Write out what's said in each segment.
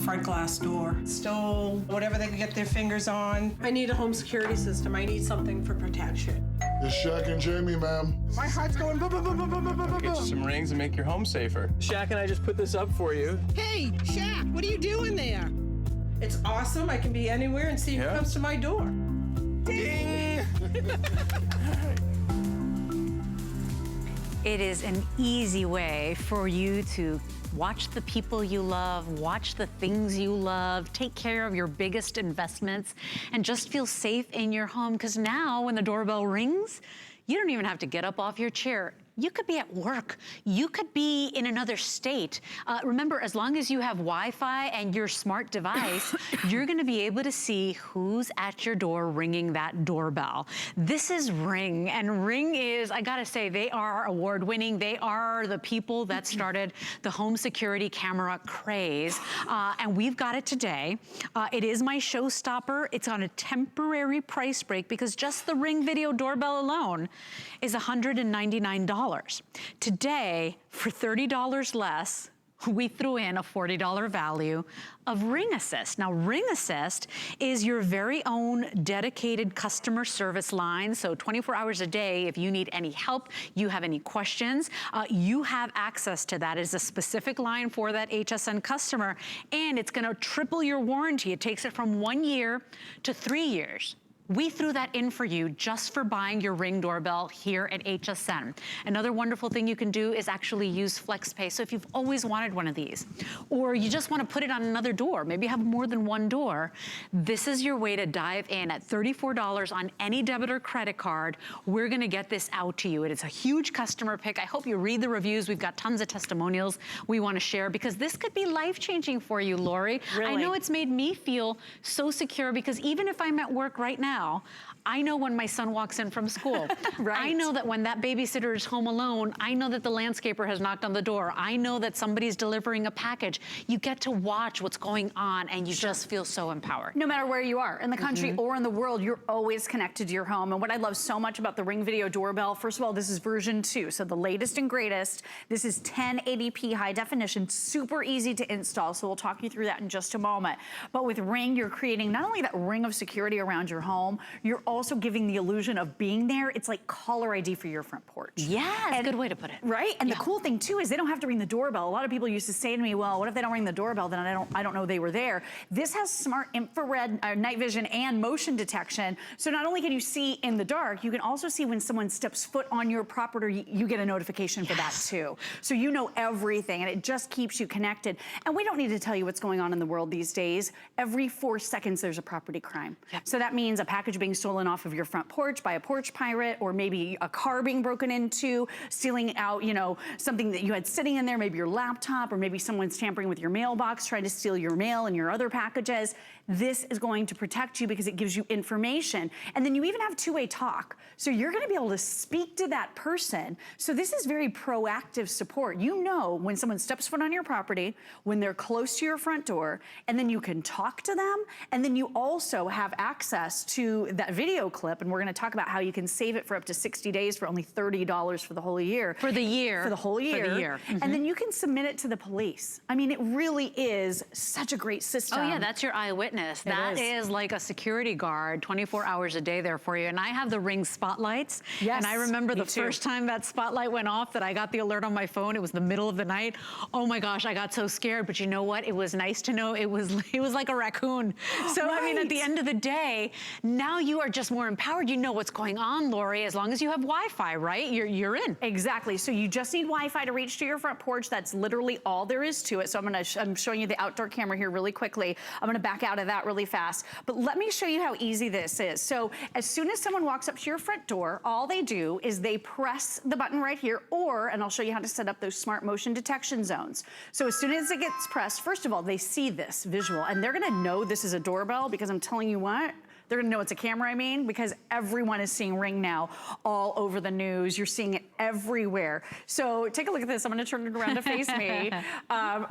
front glass door. Stole whatever they could get their fingers on. I need a home security system. I need something for protection. It's Shaq and Jamie, ma'am. My heart's going boom, boom, boom, boom, boom, boom, boom. Get you some rings and make your home safer. Shaq and I just put this up for you. Hey, Shaq, what are you doing there? It's awesome. I can be anywhere and see who comes to my door. Ding! It is an easy way for you to watch the people you love, watch the things you love, take care of your biggest investments, and just feel safe in your home. Because now when the doorbell rings, you don't even have to get up off your chair. You could be at work. You could be in another state. Remember, as long as you have Wi-Fi and your smart device, you're gonna be able to see who's at your door ringing that doorbell. This is Ring, and Ring is, I gotta say, they are award-winning. They are the people that started the home security camera craze, and we've got it today. It is my showstopper. It's on a temporary price break because just the Ring video doorbell alone is $199. Today, for $30 less, we threw in a $40 value of Ring Assist. Now, Ring Assist is your very own dedicated customer service line. So 24 hours a day, if you need any help, you have any questions, you have access to that. It's a specific line for that HSN customer, and it's gonna triple your warranty. It takes it from 1 year to 3 years. We threw that in for you just for buying your Ring doorbell here at HSN. Another wonderful thing you can do is actually use FlexPay. So if you've always wanted one of these, or you just want to put it on another door, maybe you have more than one door, this is your way to dive in at $34 on any debit or credit card. We're gonna get this out to you. It is a huge customer pick. I hope you read the reviews. We've got tons of testimonials we want to share because this could be life-changing for you, Lori. Really? I know it's made me feel so secure because even if I'm at work right now, I know when my son walks in from school. Right. I know that when that babysitter is home alone, I know that the landscaper has knocked on the door. I know that somebody's delivering a package. You get to watch what's going on and you just feel so empowered. No matter where you are, in the country or in the world, you're always connected to your home. And what I love so much about the Ring Video Doorbell, first of all, this is version 2, so the latest and greatest. This is 1080p high definition, super easy to install, so we'll talk you through that in just a moment. But with Ring, you're creating not only that ring of security around your home, you're also giving the illusion of being there. It's like caller ID for your front porch. Yeah, it's a good way to put it. Right? And the cool thing too is they don't have to ring the doorbell. A lot of people used to say to me, well, what if they don't ring the doorbell? Then I don't know they were there. This has smart infrared, night vision and motion detection. So not only can you see in the dark, you can also see when someone steps foot on your property, you get a notification for that too. So you know everything and it just keeps you connected. And we don't need to tell you what's going on in the world these days. Every 4 seconds there's a property crime. So that means a package being stolen off of your front porch by a porch pirate, or maybe a car being broken into, stealing out, you know, something that you had sitting in there, maybe your laptop, or maybe someone's tampering with your mailbox, trying to steal your mail and your other packages. This is going to protect you because it gives you information. And then you even have two-way talk. So you're gonna be able to speak to that person. So this is very proactive support. You know when someone steps foot on your property, when they're close to your front door, and then you can talk to them, and then you also have access to that video clip, and we're gonna talk about how you can save it for up to 60 days for only $30 for the whole year. For the year. For the whole year. For the year. And then you can submit it to the police. I mean, it really is such a great system. Oh yeah, that's your eyewitness. That is like a security guard 24 hours a day there for you. And I have the Ring spotlights. Yes, and I remember the too. first time that spotlight went off that I got the alert on my phone, it was the middle of the night. Oh my gosh, I got so scared. But you know what? It was nice to know it was like a raccoon. So I mean, at the end of the day, now you are just more empowered. You know what's going on, Lori, as long as you have Wi-Fi, right? You're in. Exactly. So you just need Wi-Fi to reach to your front porch. That's literally all there is to it. So I'm showing you the outdoor camera here really quickly. I'm gonna back out of that really fast. But let me show you how easy this is. So as soon as someone walks up to your front door, all they do is they press the button right here, and I'll show you how to set up those smart motion detection zones. So as soon as it gets pressed, first of all, they see this visual and they're gonna know this is a doorbell because I'm telling you what, they're gonna know it's a camera, because everyone is seeing Ring now all over the news. You're seeing it everywhere. So take a look at this. I'm gonna turn it around to face me.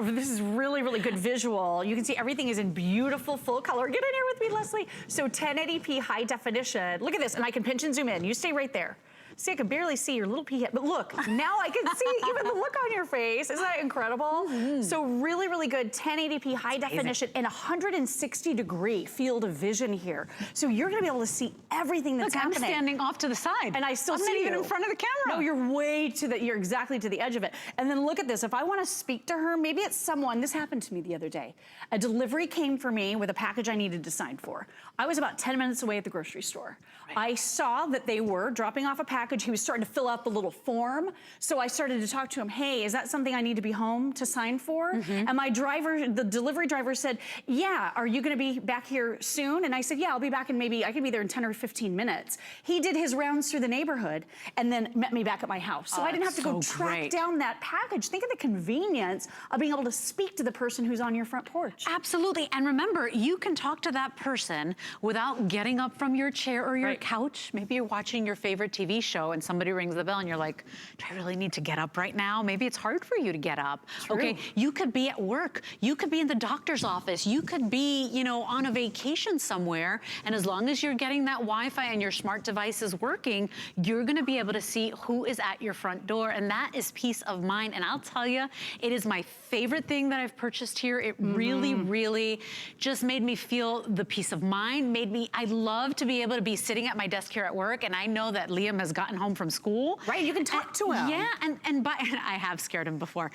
This is really, really good visual. You can see everything is in beautiful full color. Get in here with me, Leslie. So 1080p high definition. Look at this, and I can pinch and zoom in. You stay right there. See, I can barely see your little pea head, but look, now I can see even the look on your face. Isn't that incredible? So really, really good 1080p high definition and 160-degree field of vision here. So you're gonna be able to see everything that's happening. I'm standing off to the side. And I still see you. I'm not even in front of the camera. No, you're way to the, you're exactly to the edge of it. And then look at this. If I want to speak to her, maybe it's someone, this happened to me the other day. A delivery came for me with a package I needed to sign for. I was about 10 minutes away at the grocery store. I saw that they were dropping off a package. He was starting to fill out the little form. So I started to talk to him. Hey, is that something I need to be home to sign for? And my driver, the delivery driver said, yeah, are you going to be back here soon? And I said, yeah, I'll be back in maybe, I can be there in 10 or 15 minutes. He did his rounds through the neighborhood and then met me back at my house. So I didn't have to go track down that package. Think of the convenience of being able to speak to the person who's on your front porch. Absolutely, and remember, you can talk to that person without getting up from your chair or your couch. Maybe you're watching your favorite TV show and somebody rings the bell and you're like, do I really need to get up right now? Maybe it's hard for you to get up. Okay, you could be at work. You could be in the doctor's office. You could be, you know, on a vacation somewhere. And as long as you're getting that Wi-Fi and your smart device is working, you're gonna be able to see who is at your front door. And that is peace of mind. And I'll tell you, it is my favorite thing that I've purchased here. It really, really just made me feel the peace of mind, I love to be able to be sitting at my desk here at work, and I know that Liam has gotten home from school. Right, you can talk to him. Yeah, and I have scared him before.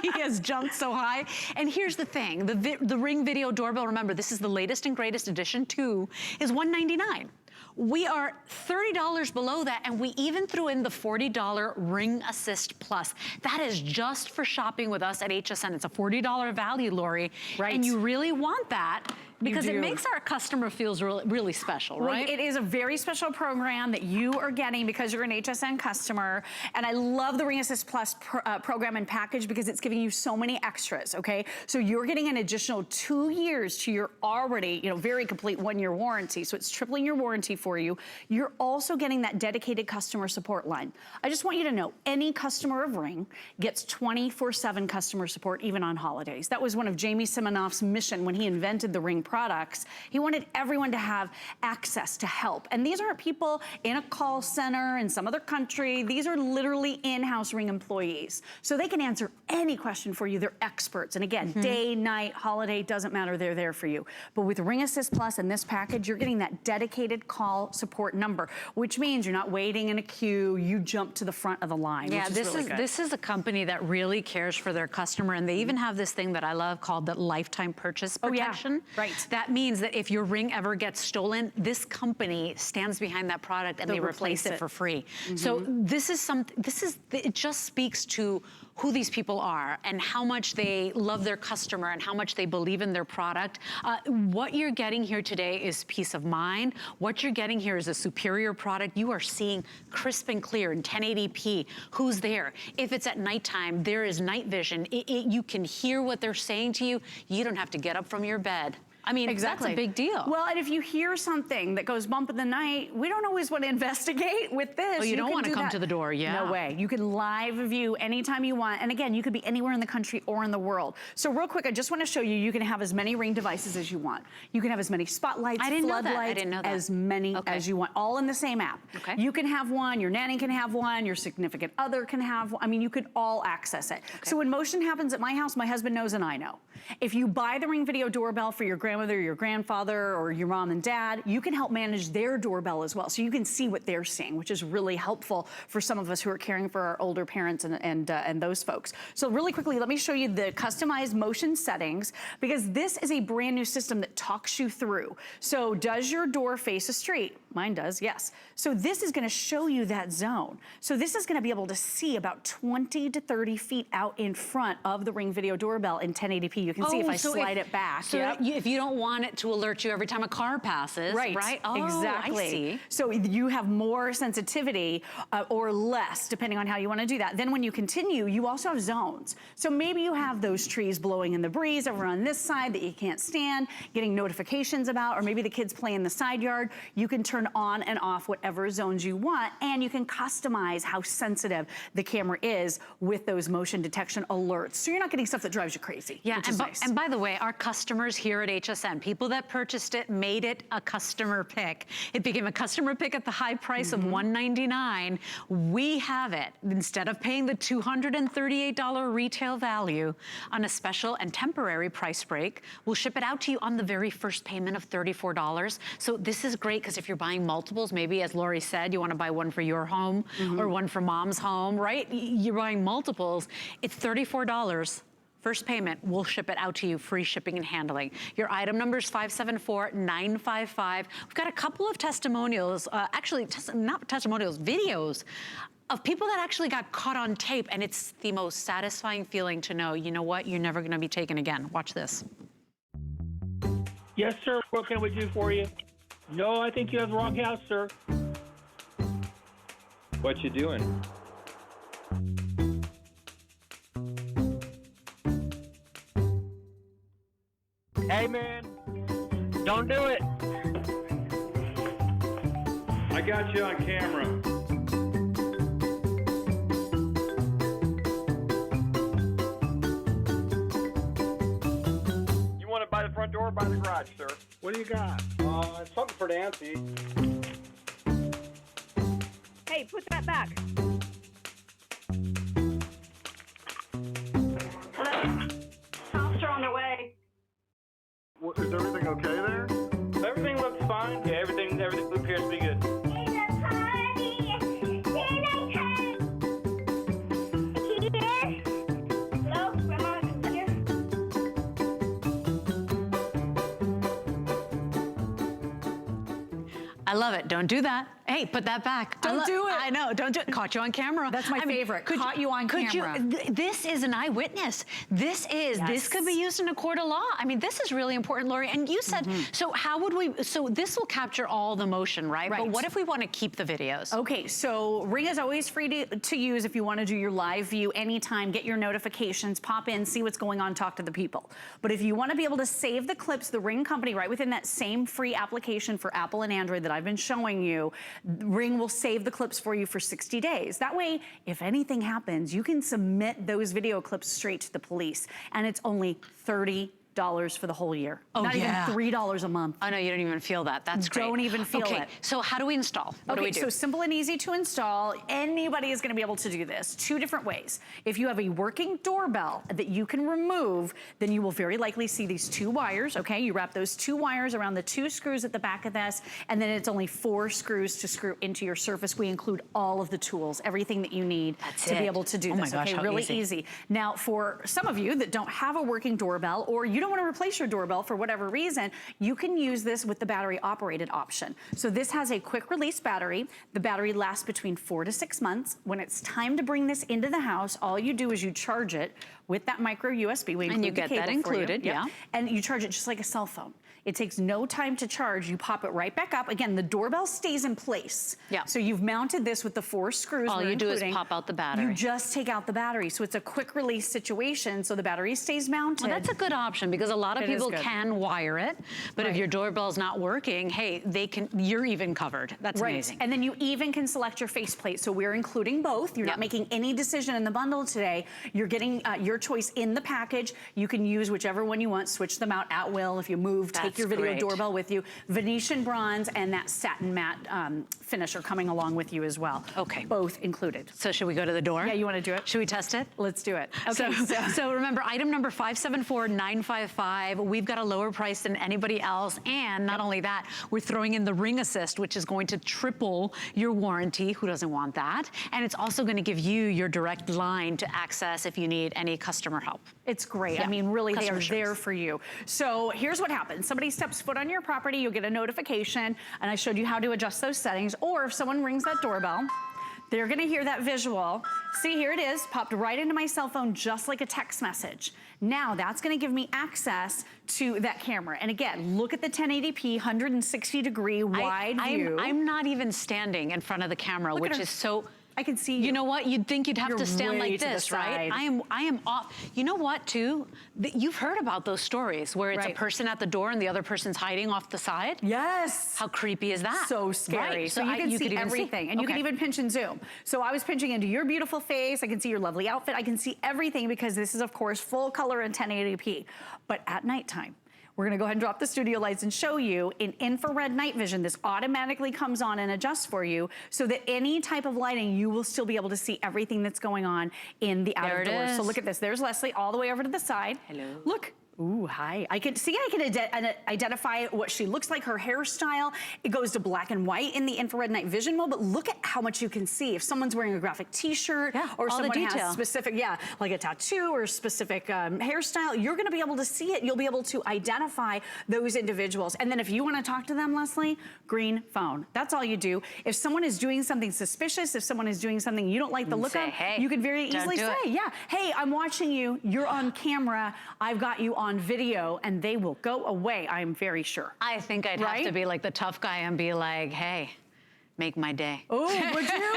He has jumped so high. And here's the thing, the Ring Video Doorbell, remember, this is the latest and greatest edition 2, is $199. We are $30 below that, and we even threw in the $40 Ring Assist Plus. That is just for shopping with us at HSN. It's a $40 value, Lori. Right. And you really want that because it makes our customer feels really, really special, right? It is a very special program that you are getting because you're an HSN customer. And I love the Ring Assist Plus program and package because it's giving you so many extras, okay? So you're getting an additional 2 years to your already, you know, very complete 1-year warranty. So it's tripling your warranty for you. You're also getting that dedicated customer support line. I just want you to know, any customer of Ring gets 24/7 customer support, even on holidays. That was one of Jamie Siminoff's mission when he invented the Ring products. He wanted everyone to have access to help. And these aren't people in a call center in some other country. These are literally in-house Ring employees. So they can answer any question for you. They're experts. And again, day, night, holiday, doesn't matter. They're there for you. But with Ring Assist Plus and this package, you're getting that dedicated call support number, which means you're not waiting in a queue. You jump to the front of the line. Yeah, which is really good. This is a company that really cares for their customer, and they even have this thing that I love called the lifetime purchase protection. Right. That means that if your Ring ever gets stolen, this company stands behind that product and they replace it for free. So it just speaks to who these people are and how much they love their customer and how much they believe in their product. What you're getting here today is peace of mind. What you're getting here is a superior product. You are seeing crisp and clear in 1080p. Who's there? If it's at nighttime, there is night vision. You can hear what they're saying to you. You don't have to get up from your bed. I mean, that's a big deal. Well, and if you hear something that goes bump in the night, we don't always want to investigate with this. Oh, you don't want to come to the door, No way. You can live view anytime you want. And again, you could be anywhere in the country or in the world. So real quick, I just want to show you, you can have as many Ring devices as you want. You can have as many spotlights, floodlights, as many as you want, all in the same app. You can have one, your nanny can have one, your significant other can have one. I mean, you could all access it. So when motion happens at my house, my husband knows and I know. If you buy the Ring Video Doorbell for your grandmother, your grandfather, or your mom and dad, you can help manage their doorbell as well. So you can see what they're seeing, which is really helpful for some of us who are caring for our older parents and those folks. So really quickly, let me show you the customized motion settings, because this is a brand new system that talks you through. So does your door face a street? Mine does, yes. So this is gonna show you that zone. So this is gonna be able to see about 20 to 30 feet out in front of the Ring Video Doorbell in 1080p. You can see if I slide it back. So if you don't want it to alert you every time a car passes, right? Oh, exactly. I see. So you have more sensitivity or less, depending on how you want to do that. Then when you continue, you also have zones. So maybe you have those trees blowing in the breeze over on this side that you can't stand, getting notifications about, or maybe the kids play in the side yard. You can turn on and off whatever zones you want, and you can customize how sensitive the camera is with those motion detection alerts. So you're not getting stuff that drives you crazy. Yeah, which is nice. And by the way, our customers here at HSN. People that purchased it made it a customer pick. It became a customer pick at the high price of $199. We have it. Instead of paying the $238 retail value on a special and temporary price break, we'll ship it out to you on the very first payment of $34. So this is great because if you're buying multiples, maybe as Lori said, you want to buy one for your home or one for mom's home, right? You're buying multiples. It's $34. First payment, we'll ship it out to you, free shipping and handling. Your item number is 574955. We've got a couple of testimonials, actually, not testimonials, videos of people that actually got caught on tape, and it's the most satisfying feeling to know, you know what, you're never gonna be taken again. Watch this. Yes, sir. What can we do for you? No, I think you have the wrong house, sir. What you doing? Hey, man, don't do it. I got you on camera. You want it by the front door or by the garage, sir? What do you got? Something for Nancy. Hey, put that back. Hello? Cops are on their way. Is everything okay there? Everything looks fine. Yeah, everything appears to be good. Hello? Grandma, come here. I love it. Don't do that. Hey, put that back. Don't do it. I know. Don't do it. Caught you on camera. That's my favorite. Caught you on camera. This is an eyewitness. This could be used in a court of law. I mean, this is really important, Lori. And you said, so how would we, so this will capture all the motion, right? But what if we want to keep the videos? Okay, so Ring is always free to use if you want to do your live view anytime, get your notifications, pop in, see what's going on, talk to the people. But if you want to be able to save the clips, the Ring company, right within that same free application for Apple and Android that I've been showing you, Ring will save the clips for you for 60 days. That way, if anything happens, you can submit those video clips straight to the police. And it's only $30 for the whole year. Oh, Not even $3 a month. Oh, no, you don't even feel that. That's great. Don't even feel it. So how do we install? What do we do? So simple and easy to install. Anybody is going to be able to do this. Two different ways. If you have a working doorbell that you can remove, then you will very likely see these two wires, okay? You wrap those two wires around the two screws at the back of this, and then it's only 4 screws to screw into your surface. We include all of the tools, everything that you need to be able to do this. Gosh, okay, really easy. Now, for some of you that don't have a working doorbell, or you don't want to replace your doorbell for whatever reason, you can use this with the battery operated option. So this has a quick release battery. The battery lasts between 4 to 6 months. When it's time to bring this into the house, all you do is you charge it with that micro USB. And you get that included, yeah. And you charge it just like a cell phone. It takes no time to charge. You pop it right back up. Again, the doorbell stays in place. Yeah. So you've mounted this with the 4 screws. All you do is pop out the battery. You just take out the battery. So it's a quick release situation. So the battery stays mounted. Well, that's a good option because a lot of people can wire it. But if your doorbell's not working, hey, you're even covered. That's amazing. And then you even can select your faceplate. So we're including both. You're not making any decision in the bundle today. You're getting your choice in the package. You can use whichever one you want, switch them out at will. If you move, take your video doorbell with you. Venetian bronze and that satin matte finish are coming along with you as well. Okay. Both included. So should we go to the door? Yeah, you want to do it? Should we test it? Let's do it. Okay. So remember, item number 574955. We've got a lower price than anybody else. And not only that, we're throwing in the Ring Assist, which is going to triple your warranty. Who doesn't want that? And it's also going to give you your direct line to access if you need any customer help. It's great. I mean, really, they are there for you. So here's what happens. Somebody steps foot on your property, you'll get a notification, and I showed you how to adjust those settings. Or if someone rings that doorbell, they're gonna hear that visual. See, here it is, popped right into my cell phone, just like a text message. Now, that's gonna give me access to that camera. And again, look at the 1080p, 160 degree wide view. I'm not even standing in front of the camera, which is so... I can see you. You know what? You'd think you'd have to stand like this, right? I am off. You know what, too? You've heard about those stories where it's a person at the door and the other person's hiding off the side? Yes. How creepy is that? So scary. Right. So you can see everything. And you can even pinch and zoom. So I was pinching into your beautiful face. I can see your lovely outfit. I can see everything because this is, of course, full color and 1080p. But at nighttime, We're gonna go ahead and drop the studio lights and show you in infrared night vision. This automatically comes on and adjusts for you so that any type of lighting, you will still be able to see everything that's going on in the out of doors. So look at this. There's Leslie all the way over to the side. Hello. Look. Ooh, hi. I can identify what she looks like, her hairstyle. It goes to black and white in the infrared night vision mode, but look at how much you can see. If someone's wearing a graphic t-shirt or someone has specific, like a tattoo or specific hairstyle, you're gonna be able to see it. You'll be able to identify those individuals. And then if you wanna talk to them, Leslie, green phone. That's all you do. If someone is doing something suspicious, if someone is doing something you don't like the look of, you can very easily say, hey, I'm watching you, you're on camera, I've got you on video, and they will go away, I'm very sure. I think I'd have to be like the tough guy and be like, hey, make my day. Oh, would you?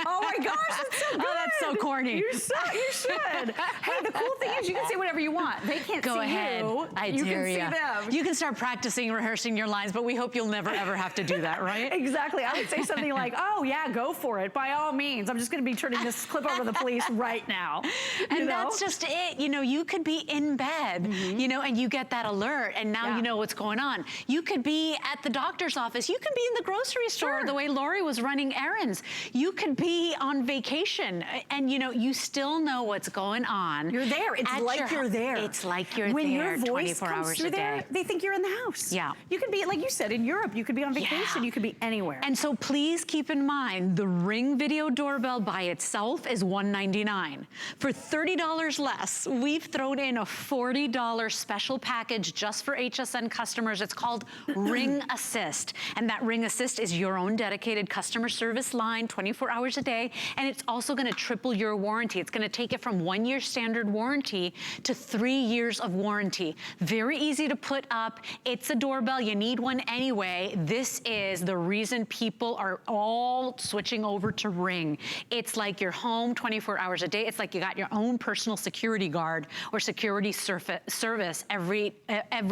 Oh my gosh, that's so good. Oh, that's so corny. You should. Hey, the cool thing is you can say whatever you want. They can't Go see ahead. you. I you dare can see them. You can start practicing, rehearsing your lines, but we hope you'll never ever have to do that, right? Exactly. I would say something like, oh yeah, go for it. By all means. I'm just gonna be turning this clip over to the police right now. And that's just it. You know, you could be in bed, you know, and you get that alert, and now you know what's going on. You could be at the doctor's office. You could be in the grocery store the way Lori was running errands. You could be on vacation, and you know, you still know what's going on. You're there. It's like you're there. It's like you're when there your voice 24 comes hours through a day. there, they think you're in the house. Yeah. You could be, like you said, in Europe. You could be on vacation. You could be anywhere. And so please keep in mind, the Ring Video Doorbell by itself is $199. For $30 less, we've thrown in a $40 special package just for HSN customers. It's called Ring Assist. And that Ring Assist is your own dedicated customer service line 24 hours a day. And it's also gonna triple your warranty. It's gonna take it from 1 year standard warranty to 3 years of warranty. Very easy to put up. It's a doorbell, you need one anyway. This is the reason people are all switching over to Ring. It's like you're home 24 hours a day. It's like you got your own personal security guard or security service every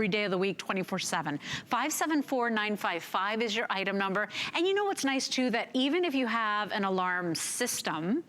day of the week, 24/7. 574-955 is your item number. And you know what's nice too, that even if you have an alarm system,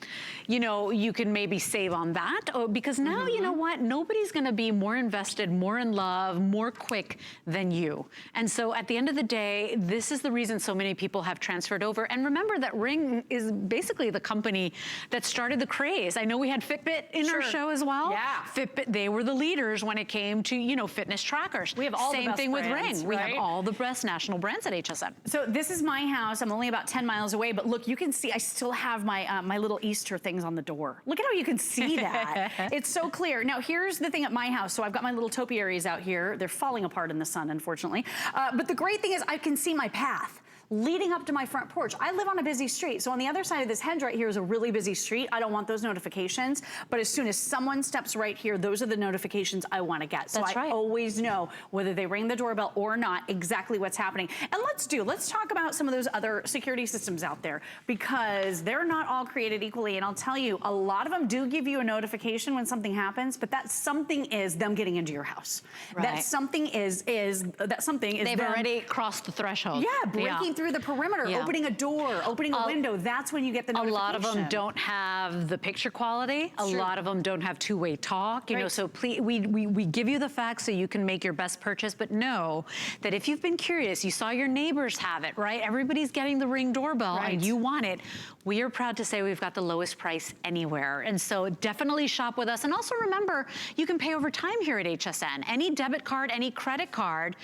you know, you can maybe save on that, because now, you know what, nobody's gonna be more invested, more in love, more quick than you. And so at the end of the day, this is the reason so many people have transferred over. And remember that Ring is basically the company that started the craze. I know we had Fitbit in our show as well. Yeah. Fitbit, they were the leaders when it came to, you know, fitness trackers. We have all the Same best thing with brands, Ring. We right? have all the best national brands at HSN. So this is my house. I'm only about 10 miles away, but look, you can see I still have my my little Easter things on the door. Look at how you can see that. It's so clear. Now here's the thing at my house. So I've got my little topiaries out here. They're falling apart in the sun, unfortunately. But the great thing is I can see my path leading up to my front porch. I live on a busy street. So on the other side of this hedge right here is a really busy street. I don't want those notifications. But as soon as someone steps right here, those are the notifications I want to get. So I always know whether they ring the doorbell or not, exactly what's happening. And let's talk about some of those other security systems out there, because they're not all created equally. And I'll tell you, a lot of them do give you a notification when something happens, but that something is them getting into your house. Right. That something is They've already crossed the threshold. Yeah, breaking through the perimeter, opening a door, opening a window. That's when you get the notification. A lot of them don't have the picture quality. A lot of them don't have two-way talk. You know, so please, we give you the facts so you can make your best purchase, but know that if you've been curious, you saw your neighbors have it, right? Everybody's getting the Ring doorbell and you want it. We are proud to say we've got the lowest price anywhere. And so definitely shop with us. And also remember, you can pay over time here at HSN. Any debit card, any credit card,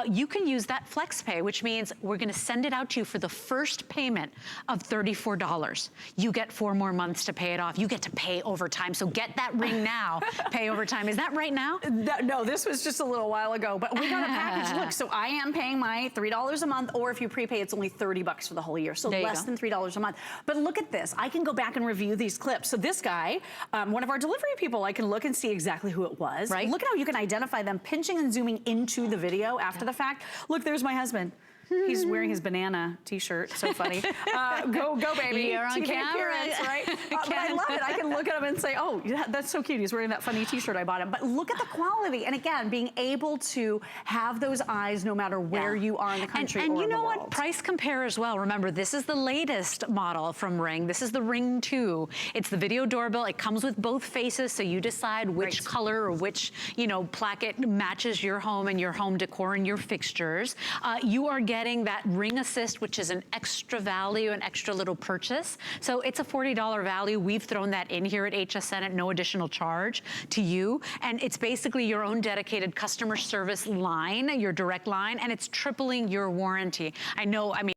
you can use that FlexPay, which means we're gonna send it out to you for the first payment of $34. You get 4 more months to pay it off. You get to pay over time. So get that Ring now, pay over time. Is that right now? No, this was just a little while ago, but we got a package. Look, so I am paying my $3 a month, or if you prepay, it's only $30 for the whole year. So less than $3 a month. But look at this. I can go back and review these clips. So this guy, one of our delivery people, I can look and see exactly who it was. Right. Look at how you can identify them pinching and zooming into the video after the fact. Look, there's my husband. He's wearing his banana t-shirt. So funny. Go, baby. You're on TV camera. appearance, right? But I love it. I can look at him and say, oh, yeah, that's so cute. He's wearing that funny t-shirt I bought him. But look at the quality. And again, being able to have those eyes no matter where you are in the country and or you in the know world. what? Price compare as well. Remember, this is the latest model from Ring. This is the Ring 2. It's the video doorbell. It comes with both faces, so you decide which color or which, placket matches your home and your home decor and your fixtures. You are getting that Ring Assist, which is an extra value, an extra little purchase. So it's a $40 value. We've thrown that in here at HSN at no additional charge to you. And it's basically your own dedicated customer service line, your direct line, and it's tripling your warranty. I know, I mean,